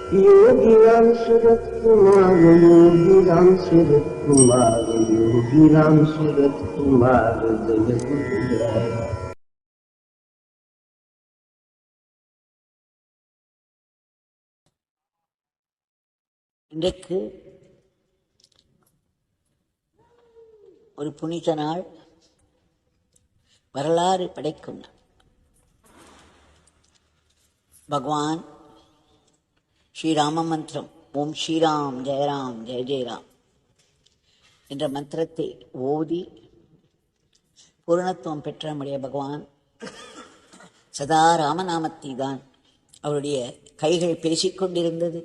योगीराम सूरत कुमार, योगीराम सूरत कुमार, योगीराम सूरत कुमार जय गुरुराया। இன்றைக்கு ஒரு புனித நாள், வரலாறு படைக்கும் நாள். பகவான் ஸ்ரீராம மந்திரம் ஓம் ஸ்ரீராம் ஜெயராம் ஜெய ஜெயராம் என்ற மந்திரத்தை ஓதி பூரணத்துவம் பெற்ற நம்முடைய பகவான் சதா ராமநாமத்தை தான் அவருடைய கைகள் பேசிக்கொண்டிருந்தது.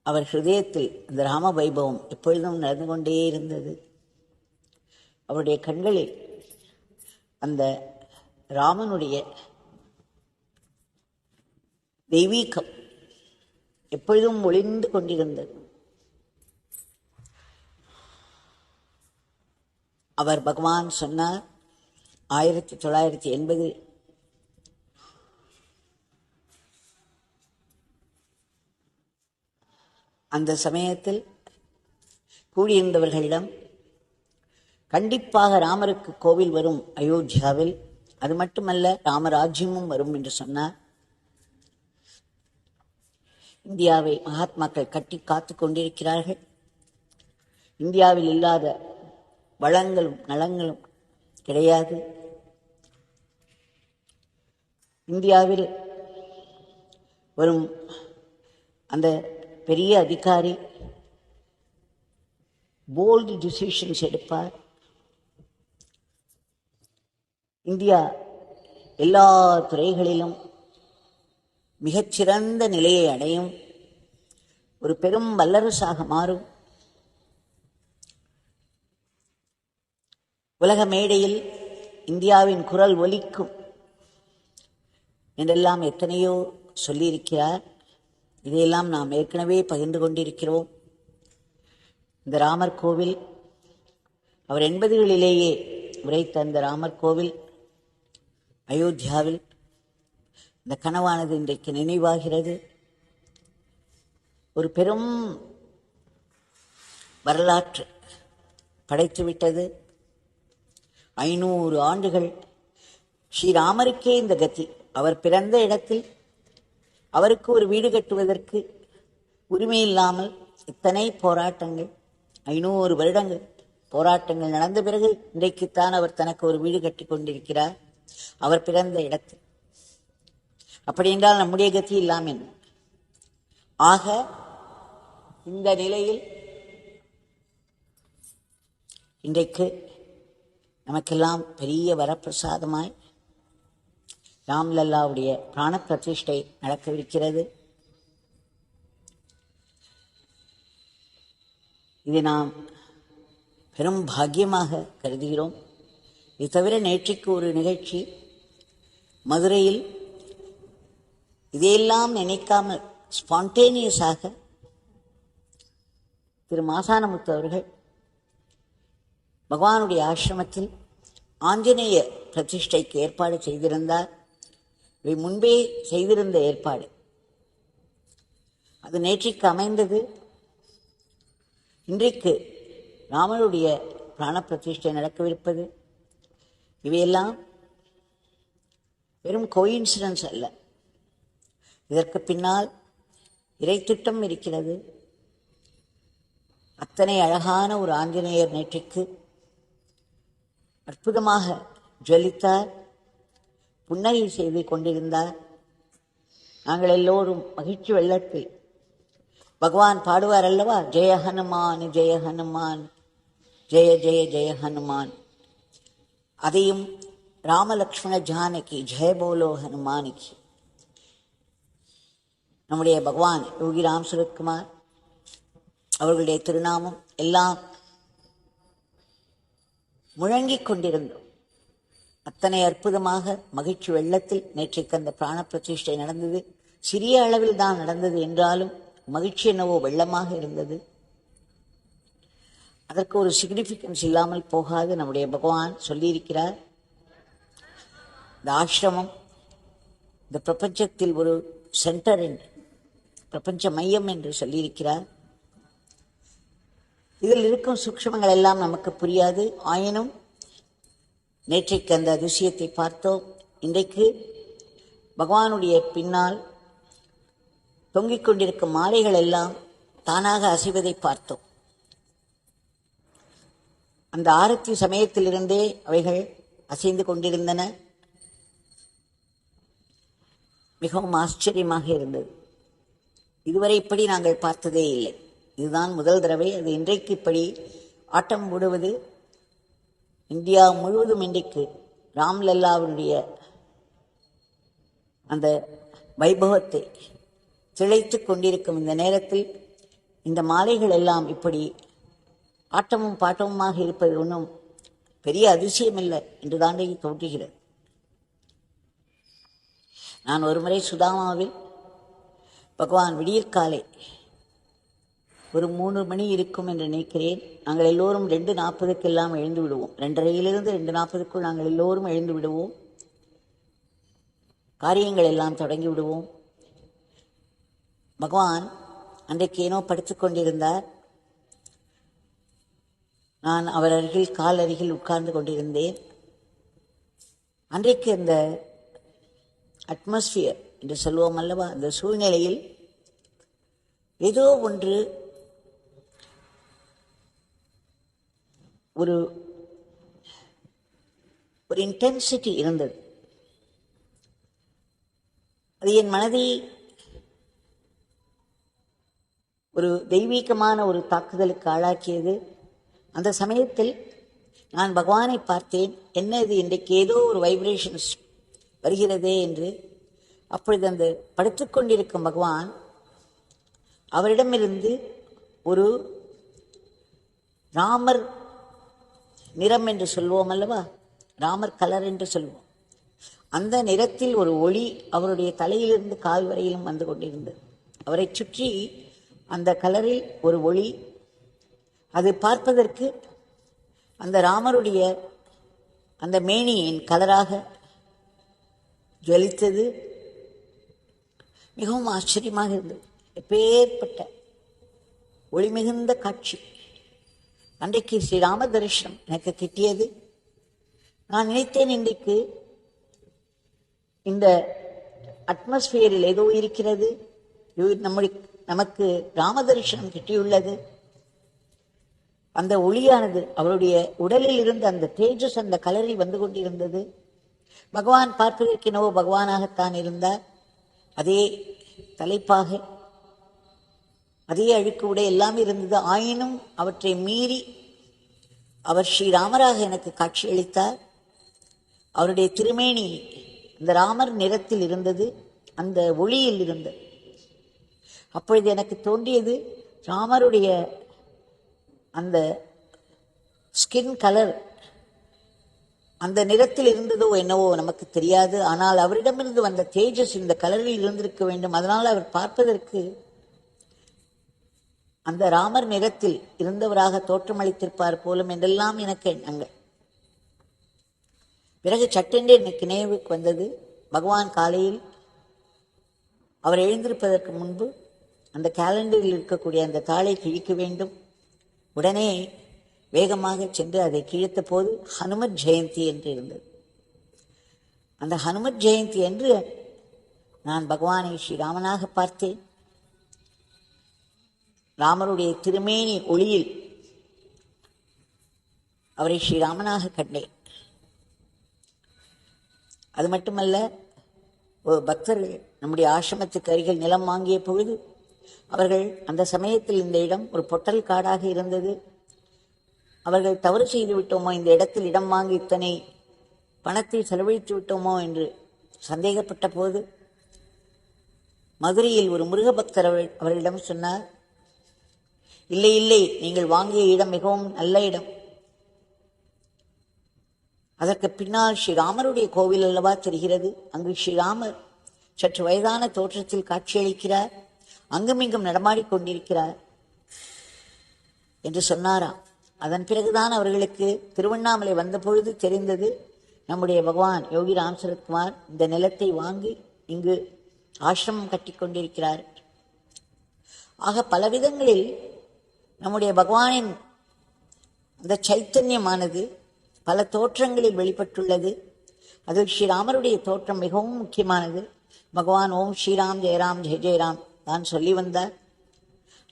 அவர் ஹிருதயத்தில் அந்த ராம வைபவம் எப்பொழுதும் நடந்து கொண்டே இருந்தது. அவருடைய கண்களில் அந்த ராமனுடைய தெய்வீகம் எப்பொழுதும் ஒளிந்து கொண்டிருந்தது. அவர் பகவான் சொன்னார் 1980 அந்த சமயத்தில் கூடியிருந்தவர்களிடம் கண்டிப்பாக ராமருக்கு கோவில் வரும் அயோத்தியாவில், அது மட்டுமல்ல ராமராஜ்யமும் வரும் என்று சொன்னார். இந்தியாவை மகாத்மாக்கள் கட்டி காத்து கொண்டிருக்கிறார்கள். இந்தியாவில் இல்லாத வளங்களும் நலங்களும் கிடையாது. இந்தியாவில் வரும் அந்த பெரிய அதிகாரி போல்டு டிசிஷன்ஸ் எடுப்பார். இந்தியா எல்லா துறைகளிலும் மிகச்சிறந்த நிலையை அடையும், ஒரு பெரும் வல்லரசாக மாறும். உலக மேடையில் இந்தியாவின் குரல் ஒலிக்கும் என்றெல்லாம் எத்தனையோ சொல்லியிருக்கிறார். இதையெல்லாம் நாம் ஏற்கனவே பகிர்ந்து கொண்டிருக்கிறோம். இந்த ராமர் கோவில், அவர் 80களிலேயே உரைத்த அந்த ராமர் கோவில் அயோத்தியாவில் இந்த கனவானது இன்றைக்கு நினைவாகிறது. ஒரு பெரும் வரலாற்று படைத்துவிட்டது. 500 ஆண்டுகள் ஸ்ரீராமருக்கே இந்த கதி. அவர் பிறந்த இடத்தில் அவருக்கு ஒரு வீடு கட்டுவதற்கு உரிமை இல்லாமல் இத்தனை போராட்டங்கள், 500 வருடங்கள் போராட்டங்கள் நடந்த பிறகு இன்றைக்குத்தான் அவர் தனக்கு ஒரு வீடு கட்டி கொண்டிருக்கிறார், அவர் பிறந்த இடத்தில். அப்படி என்றால் நம்முடைய கதி இல்லாமல் என்ன? ஆக இந்த நிலையில் இன்றைக்கு நமக்கெல்லாம் பெரிய வரப்பிரசாதமாய் ராம்லல்லாவுடைய பிராண பிரதிஷ்டை நடக்கவிருக்கிறது. இதை நாம் பெரும் பாக்கியமாக கருதுகிறோம். இது தவிர நேற்றைக்கு ஒரு நிகழ்ச்சி மதுரையில், இதையெல்லாம் நினைக்காமல் ஸ்பான்டேனியஸாக திரு மாசானமுத்து அவர்கள் பகவானுடைய ஆசிரமத்தில் ஆஞ்சநேய பிரதிஷ்டைக்கு ஏற்பாடு செய்திருந்தார். இவை முன்பே செய்திருந்த ஏற்பாடு. அது நேற்றைக்கு அமைந்தது. இன்றைக்கு ராமனுடைய பிராண பிரதிஷ்டை நடக்கவிருப்பது. இவையெல்லாம் வெறும் கோயின்சிடன்ஸ் அல்ல. இதற்கு பின்னால் இறைத்திட்டம் இருக்கிறது. அத்தனை அழகான ஒரு ஆஞ்சநேயர் நேற்றைக்கு அற்புதமாக ஜொலித்தார், புன்னகை செய்து கொண்டிருந்தார். நாங்கள் எல்லோரும் மகிழ்ச்சி வெள்ளத்தில் பகவான் பாடுவார் அல்லவா, ஜெய ஹனுமான் ஜெய ஹனுமான் ஜெய ஜெய ஜெய ஹனுமான். அதையும் ராமலக்ஷ்மண ஜானகி ஜெய போலோ ஹனுமானிக்கு நம்முடைய பகவான் யோகிராம் சுரத்குமார் அவர்களுடைய திருநாமம் எல்லாம் முழங்கிக் கொண்டிருந்தோம். அத்தனை அற்புதமாக மகிழ்ச்சி வெள்ளத்தில் நேற்றைக்கு அந்த பிராண பிரதிஷ்டை நடந்தது. சிறிய அளவில் தான் நடந்தது என்றாலும் மகிழ்ச்சி என்னவோ வெள்ளமாக இருந்தது. அதற்கு ஒரு சிக்னிஃபிகன்ஸ் இல்லாமல் போகாது. நம்முடைய பகவான் சொல்லியிருக்கிறார், இந்த ஆசிரமம் இந்த பிரபஞ்சத்தில் ஒரு சென்டர் என்று. பிரபஞ்ச மையம் என்று சொல்லியிருக்கிறார். இதில் இருக்கும் சூக்ஷ்மங்கள் எல்லாம் நமக்கு புரியாது. ஆயினும் நேற்றைக்கு அந்த அதிசயத்தை பார்த்தோம். இன்றைக்கு பகவானுடைய பின்னால் தொங்கிக் கொண்டிருக்கும் மாலைகள் எல்லாம் தானாக அசைவதை பார்த்தோம். அந்த ஆரத்தி சமயத்திலிருந்தே அவைகள் அசைந்து கொண்டிருந்தன. மிகவும் ஆச்சரியமாக இருந்தது. இதுவரை இப்படி நாங்கள் பார்த்ததே இல்லை. இதுதான் முதல் தடவை. அது இன்றைக்கு இப்படி ஆட்டம் போடுவது இந்தியா முழுவதும் இன்றைக்கு ராம்லல்லாவுடைய அந்த வைபவத்தை திளைத்துக் கொண்டிருக்கும் இந்த நேரத்தில் இந்த மாலைகள் எல்லாம் இப்படி ஆட்டமும் பாட்டமுமாக இருப்பது ஒன்றும் பெரிய அதிசயமில்லை என்று தாண்டி தோன்றுகிறது. நான் ஒருமுறை சுதாமாவில் பகவான் விடியற்காலை ஒரு 3 மணி இருக்கும் என்று நினைக்கிறேன். நாங்கள் எல்லோரும் 2:40 எல்லாம் எழுந்து விடுவோம். 2:30 2:40 நாங்கள் எல்லோரும் எழுந்து விடுவோம். காரியங்கள் எல்லாம் தொடங்கி விடுவோம். பகவான் அன்றைக்கு ஏனோ படுத்துக் கொண்டிருந்தார். நான் அவர் அருகில் கால் அருகில் உட்கார்ந்து கொண்டிருந்தேன். அன்றைக்கு அந்த அட்மாஸ்பியர் என்று சொல்லுவோம் அல்லவா, அந்த சூழ்நிலையில் ஏதோ ஒன்று ஒரு இன்டென்சிட்டி இருந்தது. அது என் மனதை ஒரு தெய்வீகமான ஒரு தாக்குதலுக்கு ஆளாக்கியது. அந்த சமயத்தில் நான் பகவானை பார்த்தேன். என்ன இது, இன்றைக்கு ஏதோ ஒரு வைப்ரேஷன்ஸ் வருகிறதே என்று. அப்பொழுது அந்த படுத்துக்கொண்டிருக்கும் பகவான், அவரிடமிருந்து ஒரு ராமர் நிறம் என்று சொல்வோம் அல்லவா, ராமர் கலர் என்று சொல்வோம், அந்த நிறத்தில் ஒரு ஒளி அவருடைய தலையிலிருந்து கால் வரையிலும் வந்து கொண்டிருந்தது. அவரை சுற்றி அந்த கலரில் ஒரு ஒளி. அது பார்ப்பதற்கு அந்த ராமருடைய அந்த மேனியின் கலராக ஜொலித்தது. மிகவும் ஆச்சரியமாக இருந்தது. எப்பேற்பட்ட ஒளி மிகுந்த காட்சி! அன்றைக்கு ஸ்ரீராம தரிசனம் எனக்கு கிட்டியது. நான் நினைத்தேன், இன்றைக்கு இந்த அட்மாஸ்பியரில் ஏதோ இருக்கிறது, நமக்கு ராம தரிசனம் கிட்டியுள்ளது. அந்த ஒளியானது அவருடைய உடலில் இருந்து அந்த தேஜஸ் அந்த கலரில் வந்து கொண்டிருந்தது. பகவான் பார்ப்பதற்கு என்னவோ பகவானாகத்தான் இருந்தார். அதே தலைப்பாக, அதே அழுக்கு உடை எல்லாம் இருந்தது. ஆயினும் அவற்றை மீறி அவர் ஸ்ரீராமராக எனக்கு காட்சியளித்தார். அவருடைய திருமேனி அந்த ராமர் நிறத்தில் இருந்தது, அந்த ஒளியில் இருந்தது. அப்பொழுது எனக்கு தோன்றியது, ராமருடைய அந்த ஸ்கின் கலர் அந்த நிறத்தில் இருந்ததோ என்னவோ நமக்கு தெரியாது. ஆனால் அவரிடமிருந்து வந்த தேஜஸ் இந்த கலரில் இருந்திருக்க வேண்டும். அதனால் அவர் பார்ப்பதற்கு அந்த ராமர் நிறத்தில் இருந்தவராக தோற்றமளித்திருப்பார் போலும் என்றெல்லாம் எனக்கு எண்ணங்கள். பிறகு சட்டென்று எனக்கு நினைவுக்கு வந்தது, பகவான் காலையில் அவர் எழுந்திருப்பதற்கு முன்பு அந்த கேலண்டரில் இருக்கக்கூடிய அந்த தாளை கிழிக்க வேண்டும். உடனே வேகமாக சென்று அதை கிழித்த போது ஹனுமத் ஜெயந்தி என்று இருந்தது. அந்த ஹனுமத் ஜெயந்தி என்று நான் பகவானை ஸ்ரீராமனாக பார்த்தேன். ராமருடைய திருமேனி ஒளியில் அவரை ஸ்ரீராமனாக கண்டேன். அது மட்டுமல்ல, ஒரு பக்தர்கள் நம்முடைய ஆசிரமத்துக்கு அருகில் நிலம் வாங்கிய பொழுது அவர்கள் அந்த சமயத்தில் இந்த இடம் ஒரு பொட்டல் காடாக இருந்தது. அவர்கள் தவறு செய்து விட்டோமோ, இந்த இடத்தில் இடம் வாங்கி இத்தனை பணத்தை செலவழித்து விட்டோமோ என்று சந்தேகப்பட்ட போது மதுரையில் ஒரு முருக பக்தர் அவர்களிடம் சொன்னார், இல்லை இல்லை, நீங்கள் வாங்கிய இடம் மிகவும் நல்ல இடம். அதற்கு பின்னால் ஸ்ரீராமருடைய கோவில் அல்லவா தெரிகிறது. அங்கு ஸ்ரீராமர் சற்று வயதான தோற்றத்தில் காட்சியளிக்கிறார், அங்குமிங்கும் நடமாடிக்கொண்டிருக்கிறார் என்று சொன்னாராம். அதன் பிறகுதான் அவர்களுக்கு திருவண்ணாமலை வந்த பொழுது தெரிந்தது, நம்முடைய பகவான் யோகி ராம் சரத்குமார் இந்த நிலத்தை வாங்கி இங்கு ஆசிரமம் கட்டி கொண்டிருக்கிறார். ஆக பலவிதங்களில் நம்முடைய பகவானின் அந்த சைத்தன்யமானது பல தோற்றங்களில் வெளிப்பட்டுள்ளது. அதில் ஸ்ரீராமருடைய தோற்றம் மிகவும் முக்கியமானது. பகவான் ஓம் ஸ்ரீராம் ஜெயராம் ஜெய ஜெயராம் தான் சொல்லி வந்தார்.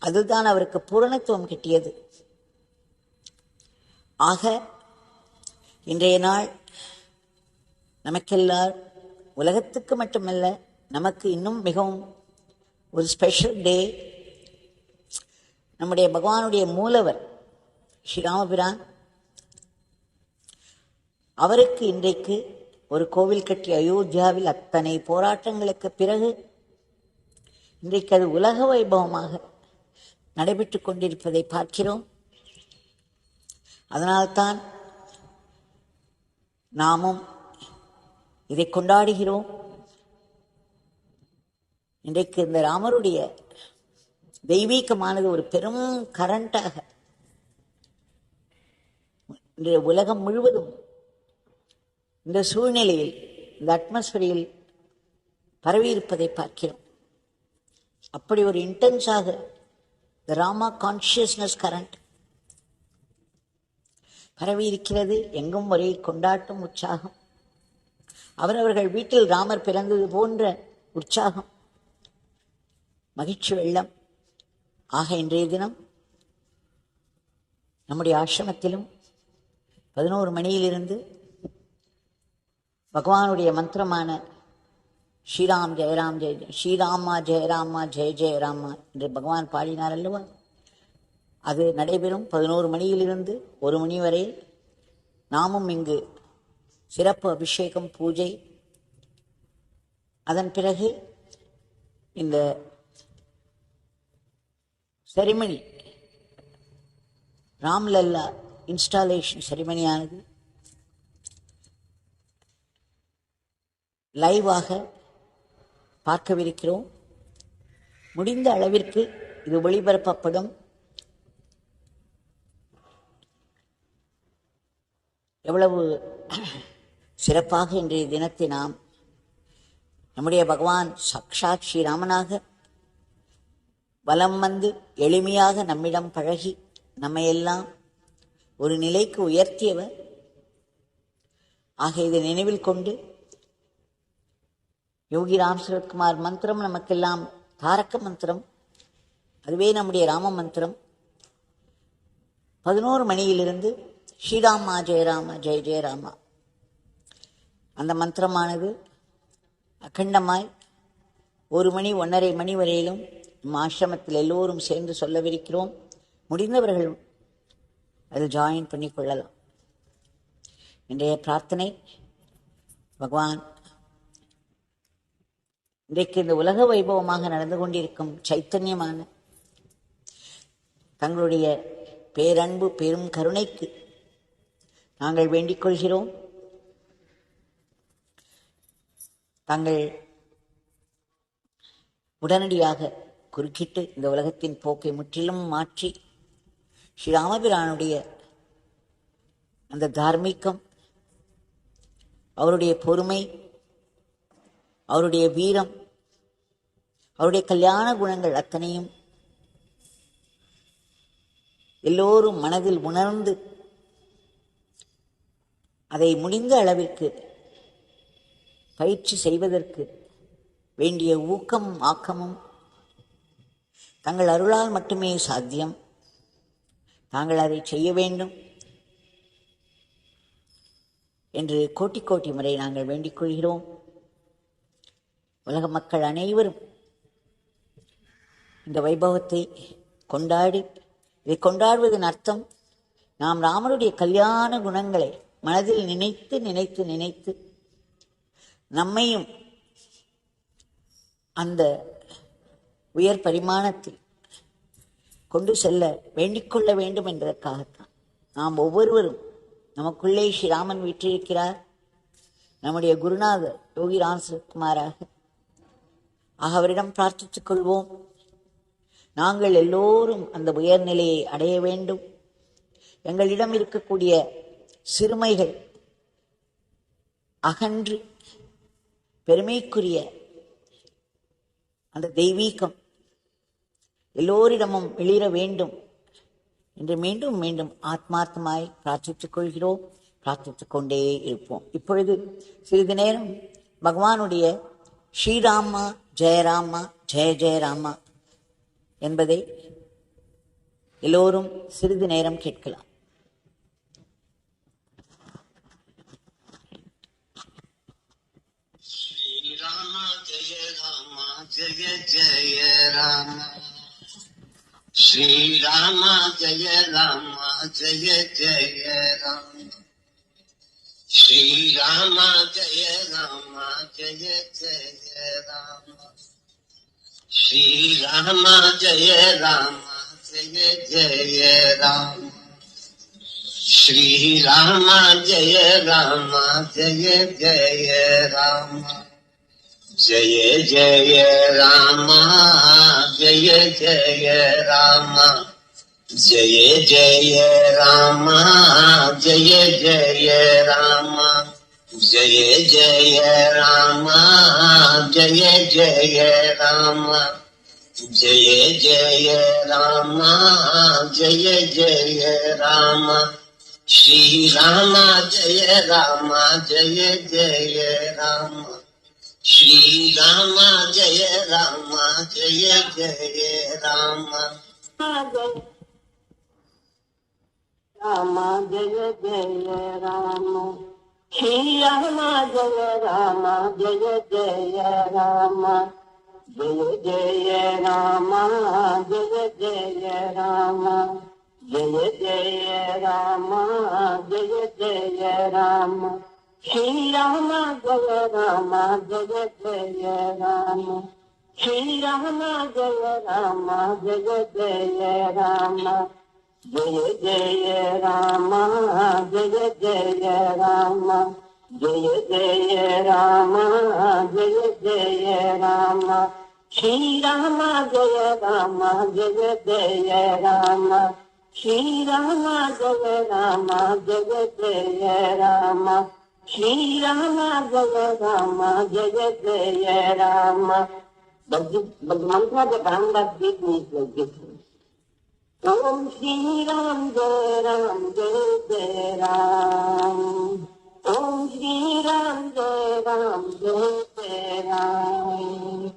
அதுதான் அவருக்கு பூரணத்துவம் கிட்டியது. ஆக இன்றைய நாள் நமக்கெல்லாம், உலகத்துக்கு மட்டுமல்ல, நமக்கு இன்னும் மிகவும் ஒரு ஸ்பெஷல் டே. நம்முடைய பகவானுடைய மூலவர் ஸ்ரீராமபிரான், அவருக்கு இன்றைக்கு ஒரு கோவில் கட்டி அயோத்தியாவில் அத்தனை போராட்டங்களுக்கு பிறகு இன்றைக்கு அது உலக வைபவமாக நடைபெற்றுக் கொண்டிருப்பதை பார்க்கிறோம். அதனால்தான் நாமும் இதை கொண்டாடுகிறோம். இன்றைக்கு இந்த ராமருடைய தெய்வீகமானது ஒரு பெரும் கரண்டாக இன்றைய உலகம் முழுவதும் இந்த சூழ்நிலையில், இந்த அட்மாஸ்பியரில் பரவி இருப்பதை பார்க்கிறோம். அப்படி ஒரு இன்டென்ஸாக இந்த ராமா கான்சியஸ்னஸ் கரண்ட் பரவி இருக்கிறது. எங்கும் ஒரே கொண்டாட்டம், உற்சாகம். அவரவர்கள் வீட்டில் ராமர் பிறந்தது போன்ற உற்சாகம், மகிழ்ச்சி வெள்ளம். ஆக இன்றைய தினம் நம்முடைய ஆசிரமத்திலும் 11 மணியிலிருந்து பகவானுடைய மந்திரமான ஸ்ரீராம் ஜெயராம் ஜெய ஜெய, ஸ்ரீராமா ஜெயராமா ஜெய ஜெயராமா என்று பகவான் பாடினார் அல்லவா, அது நடைபெறும். 11 மணியிலிருந்து 1 மணி வரை நாமும் இங்கு சிறப்பு அபிஷேகம், பூஜை. அதன் பிறகு இந்த செரிமனி, ராம்லல்லா இன்ஸ்டாலேஷன் செரிமனியானது லைவாக பார்க்கவிருக்கிறோம். முடிந்த அளவிற்கு இது ஒளிபரப்பப்படும். எவ்வளவு சிறப்பாக இன்றைய தினத்தை நாம் நம்முடைய பகவான் சாக்ஷாத் ஸ்ரீராமனாக வலம் வந்து எளிமையாக நம்மிடம் பழகி நம்மையெல்லாம் ஒரு நிலைக்கு உயர்த்தியவர். ஆக இதை நினைவில் கொண்டு யோகி ராம் சரத்குமார் மந்திரம் நமக்கெல்லாம் தாரக மந்திரம், அதுவே நம்முடைய ராம மந்திரம். 11 மணியிலிருந்து ஸ்ரீராமா ஜெயராமா ஜெய ஜெயராமா அந்த மந்திரமானது அகண்டமாய் 1 மணி 1:30 மணி வரையிலும் நம் ஆசிரமத்தில் எல்லோரும் சேர்ந்து சொல்லவிருக்கிறோம். முடிந்தவர்கள் அதில் ஜாயின் பண்ணி கொள்ளலாம். இன்றைய பிரார்த்தனை, பகவான் இன்றைக்கு இந்த உலக வைபவமாக நடந்து கொண்டிருக்கும் சைத்தன்யமான தங்களுடைய பேரன்பு, பெரும் கருணைக்கு நாங்கள் வேண்டிக் கொள்கிறோம். தாங்கள் உடனடியாக குறுக்கிட்டு இந்த உலகத்தின் போக்கை முற்றிலும் மாற்றி ஸ்ரீராமபிரானுடைய அந்த தார்மீகம், அவருடைய பொறுமை, அவருடைய வீரம், அவருடைய கல்யாண குணங்கள் அத்தனையும் எல்லோரும் மனதில் உணர்ந்து அதை முடிந்த அளவிற்கு பயிற்சி செய்வதற்கு வேண்டிய ஊக்கமும் ஆக்கமும் தங்கள் அருளால் மட்டுமே சாத்தியம். தாங்கள் அதை செய்ய வேண்டும் என்று கோட்டி கோட்டி முறை நாங்கள் வேண்டிக் கொள்கிறோம். உலக மக்கள் அனைவரும் இந்த வைபவத்தை கொண்டாடி, இதை கொண்டாடுவதன் அர்த்தம் நாம் ராமருடைய கல்யாண குணங்களை மனதில் நினைத்து நினைத்து நினைத்து நம்மையும் அந்த உயர் பரிமாணத்தில் கொண்டு செல்ல வேண்டிக் கொள்ள வேண்டும் என்பதற்காகத்தான் நாம் ஒவ்வொருவரும் நமக்குள்ளே ஸ்ரீராமன் வீற்றிருக்கிறார், நம்முடைய குருநாதர் யோகி ராம் சரத்குமாராக. அவரிடம் பிரார்த்தித்துக் கொள்வோம். நாங்கள் எல்லோரும் அந்த உயர்நிலையை அடைய வேண்டும். எங்களிடம் இருக்கக்கூடிய சிறுமைகள் அகன்று பெருமைக்குரிய அந்த தெய்வீகம் எல்லோரிடமும் வெளியிட வேண்டும் என்று மீண்டும் மீண்டும் ஆத்மார்த்தமாய் பிரார்த்தித்துக் கொள்கிறோம். பிரார்த்தித்துக் கொண்டே இருப்போம். இப்பொழுது சிறிது நேரம் பகவானுடைய ஸ்ரீராமா ஜெயராமா ஜெய ஜெயராமா என்பதை எல்லோரும் சிறிது நேரம் கேட்கலாம். ஸ்ரீராமா ஜெய ராமா ஜெய ஜெய ராமா ஸ்ரீராமா ஜெய ராமா ஜெய ஜெய ராமா ஸ்ரீராமா ஜெய ராமா ஜெய ஜெய ராமா ஸ்ரீராமா ஜெய ராமா ஜெய ஜெய ராமா ஸ்ரீராமா ஜெய ராமா ஜெய ஜெய ராமா ஜெய ஜெய ராமா ஜெய ஜெய ராமா ஜெய ஜெய ராமா ஜெய ஜெய ராமா ஜெய ஜெய ராமா ஜெய ஜெய ராமா ஜெய ஜெய ராமா ஜெய ஜெய ராமா ஸ்ரீராமா ஜெய ராமா ஜெய ஜெய ராமா ஸ்ரீராமா ஜெய ராமா ஜெய ஜெய ராமா ராமா ஜெய ஜெய ராமா ஸ்ரீராமா ஜெய ராமா ஜெய ஜெய ராமா ஜெய ஜெய ராமா ஜெய ஜெய ராமா ஜெய ஜெய ராமா ஜெய ஜெய ராமா ஸ்ரீராமா ஜெய ராமா ஜெய ஜெய ராமா ஸ்ரீராமா ஜெய ராமா ஜெய ஜெய ராமா ஜெய ஜெய ராமா ஜெய ஜெய ராமா ஜெய ஜெய ராமா ஜெய ஜெய ராமா ஸ்ரீராமா ஜெய ராமா ஜெய ஜெய ராமா ஸ்ரீராமா ஜெய ராமா ஜெய ஜெய ராமா ஸ்ரீராமா ஜெய Rama Jaya Jaya Rama. But the mantra that Ramdas gave me is like this. Om Shri Ram Jai Ram Jai Jai Ram. Om Shri Ram Jai Ram Jai Jai Ram.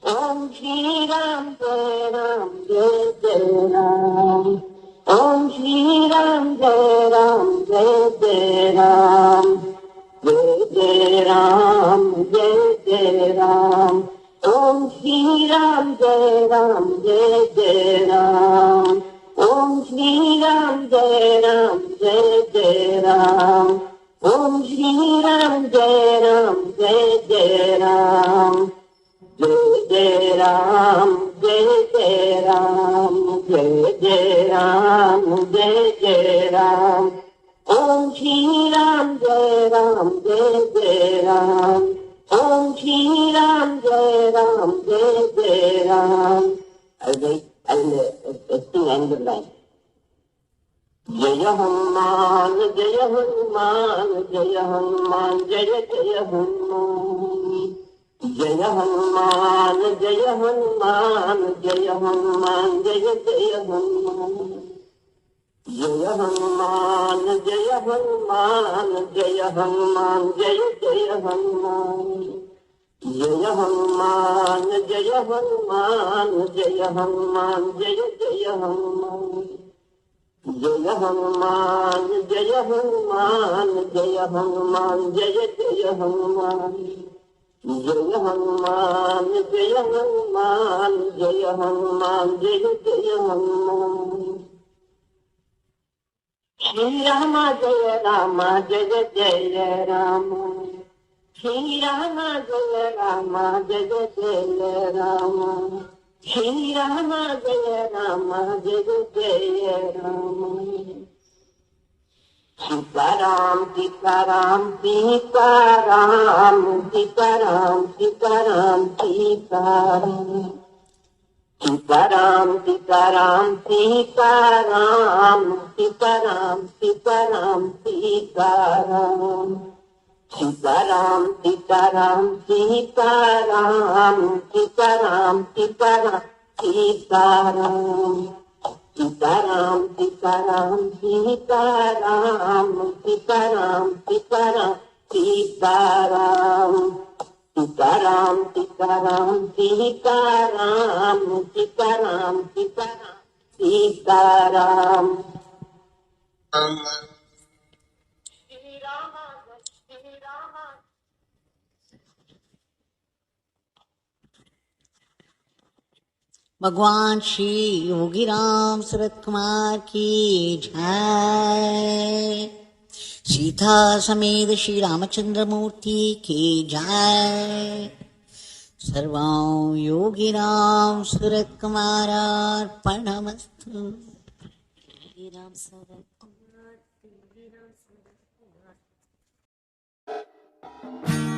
Om Shri Ram Jai Ram Jai Jai Ram. Om Shri Ram Jai Ram Jai Jai Ram. Jai Jai Ram Jai Jai Ram. Om Shri Ram Jai Ram Jai Jai Ram. Om Shri Ram Jai Ram Jai Jai Ram. Om Shri Ram Jai Ram Jai Jai Ram. Jai Jai Ram Jai Jai Ram. Jai Jai Ram Jai Jai Ram. Om Shri Ram Jai Ram Jai Jai Ram. Om Shri Ram Jai Ram Jai Jai Ram. I'll sing end the line. Jaya Hanuman, Jaya Hanuman, Jaya Hanuman, Jaya Jaya Hanuman. Jaya Hanuman, Jaya Hanuman, Jaya Hanuman, Jaya Jaya Hanuman. Jaya Hanuman, Jaya Hanuman, Jaya Hanuman, Jaya Jaya Hanuman. Jaya Hanuman, Jaya Hanuman, Jaya Hanuman, Jaya Jaya Hanuman. Jaya Hanuman, Jaya Hanuman, Jaya Hanuman, Jaya Jaya Hanuman. Jaya Hanuman, Jaya Hanuman, Jaya Hanuman, Jaya Jaya Hanuman. Shri Rama Jaya Rama Jaya Jaya Rama. Shri Rama Jaya Rama Jaya Jaya Rama. Shri Rama Jaya Rama Jaya Jaya Rama. Sitaram Sitaram Sitaram Sitaram Sitaram Sitaram. Sitaram Sitaram Sitaram Sitaram Sitaram Sitaram. Sitaram Sitaram Sitaram Sitaram Sitaram Sitaram Sitaram Sitaram Sitaram Sitaram Sitaram Sitaram Sitaram Sitaram Sitaram Sitaram Sitaram Sitaram भगवान श्री योगीराम सूरत कुमार की जय। सीता समेत श्री रामचंद्र मूर्ति की जय। सर्वं योगीराम सूरत कुमारार्पणमस्तु। योगीराम सूरत कुमार, योगीराम सूरत कुमार।